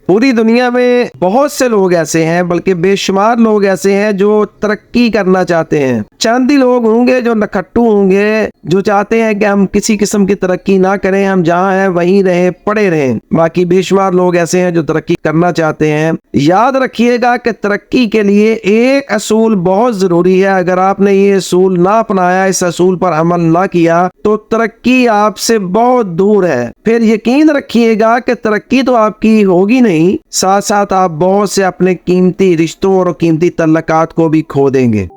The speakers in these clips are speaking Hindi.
पूरी दुनिया में बहुत से लोग ऐसे हैं, बल्कि बेशुमार लोग ऐसे हैं जो तरक्की करना चाहते हैं। चंद ही लोग होंगे जो नखट्टू होंगे, जो चाहते हैं कि हम किसी किस्म की तरक्की ना करें, हम जहाँ हैं वहीं रहे, पड़े रहें। बाकी बेशुमार लोग ऐसे हैं जो तरक्की करना चाहते हैं। याद रखिएगा कि तरक्की के लिए एक असूल बहुत जरूरी है। अगर आपने ये असूल ना अपनाया, इस असूल पर अमल ना किया, तो तरक्की आपसे बहुत दूर है। फिर यकीन रखिएगा कि तरक्की तो आपकी होगी नहीं, साथ साथ आप बहुत से अपने कीमती रिश्तों और कीमती तल्लकात को भी खो देंगे।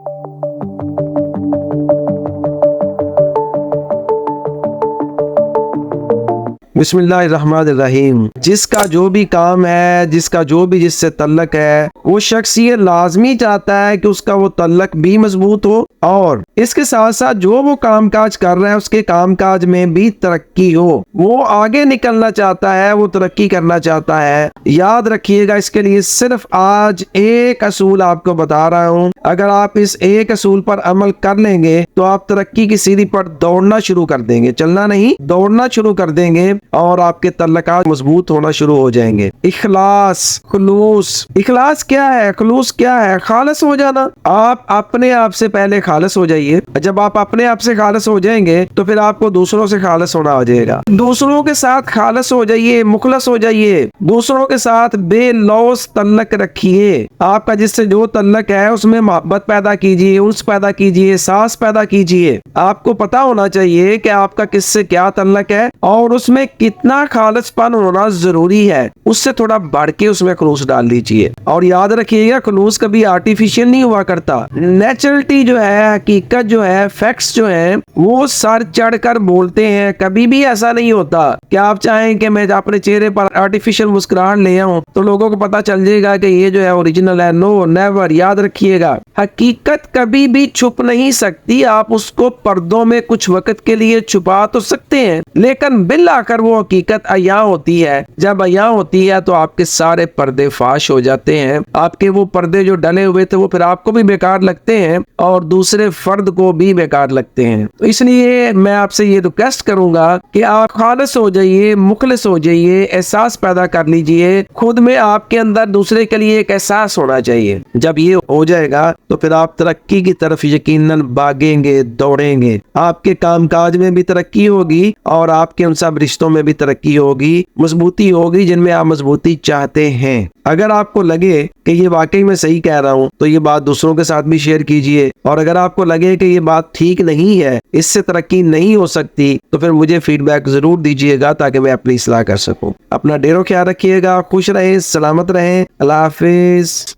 बिस्मिल्लाहिर्रहमानिर्रहीम। जिसका जो भी काम है, जिसका जो भी जिससे तल्लक है, वो शख्स ये लाजमी चाहता है कि उसका वो तल्लक भी मजबूत हो और इसके साथ साथ जो वो कामकाज कर रहा है उसके कामकाज में भी तरक्की हो। वो आगे निकलना चाहता है, वो तरक्की करना चाहता है। याद रखिएगा, इसके लिए सिर्फ आज एक असूल आपको बता रहा हूँ। अगर आप इस एक असूल पर अमल कर लेंगे तो आप तरक्की की सीढ़ी पर दौड़ना शुरू कर देंगे, चलना नहीं, दौड़ना शुरू कर देंगे और आपके तल्लकात मजबूत होना शुरू हो जाएंगे। इखलास, खुलूस। इखलास क्या है? खुलूस क्या है? खालिस हो जाना। आप अपने आप से पहले खालिस हो जाइए। जब आप अपने आप से खालिस हो जाएंगे तो फिर आपको दूसरों से खालिस होना आ जाएगा। दूसरों के साथ खालिस हो जाइए, मुखलस हो जाइए। दूसरों के साथ बेलौस तल्लक रखिए। आपका जिससे जो तल्लक है उसमें मोहब्बत पैदा कीजिए, उन्स पैदा कीजिए, सास पैदा कीजिए। आपको पता होना चाहिए कि आपका किससे क्या तल्लक है और उसमें कितना खालिसपन होना जरूरी है। उससे थोड़ा बढ़ के उसमें खुलूस डाल दीजिए। और याद रखिएगा, खुलूस कभी आर्टिफिशियल नहीं हुआ करता। नेचुरलिटी जो है, हकीकत जो है, फैक्ट्स जो है, वो सर चढ़कर बोलते हैं। कभी भी ऐसा नहीं होता कि आप चाहें कि मैं अपने चेहरे पर आर्टिफिशियल मुस्कुराहट ले आऊं तो लोगों को पता चल जाएगा कि ये जो है ओरिजिनल है। No, never. याद रखिएगा, हकीकत कभी भी छुप नहीं सकती। आप उसको पर्दों में कुछ वक्त के लिए छुपा तो सकते हैं, लेकिन बिल आकर वो हकीकत अया होती है। जब अया होती है तो आपके सारे पर्दे फाश हो जाते हैं। आपके वो पर्दे जो डले हुए थे वो फिर आपको भी बेकार लगते हैं और दूसरे फर्द को भी बेकार लगते हैं। तो इसलिए मैं आपसे ये रिक्वेस्ट करूंगा कि आप खालिस हो जाइए, मुखलिस हो जाइए, एहसास पैदा कर लीजिए। खुद में आपके अंदर दूसरे के लिए एक एहसास होना चाहिए। जब ये हो जाएगा तो फिर आप तरक्की की तरफ यकीनन भागेंगे, दौड़ेंगे। आपके कामकाज में भी तरक्की होगी और आपके उन सब रिश्तों में भी तरक्की होगी, मजबूती होगी जिनमें आप मजबूती चाहते हैं। अगर आपको लगे कि ये वाकई में सही कह रहा हूँ तो ये बात दूसरों के साथ भी शेयर कीजिए। और अगर आपको लगे कि ये बात ठीक नहीं है, इससे तरक्की नहीं हो सकती, तो फिर मुझे फीडबैक जरूर दीजिएगा ताकि मैं अपनी इस्लाह कर सकूं। अपना ढेरों ख्याल रखिएगा, खुश रहें, सलामत रहें। अल्लाह हाफिज।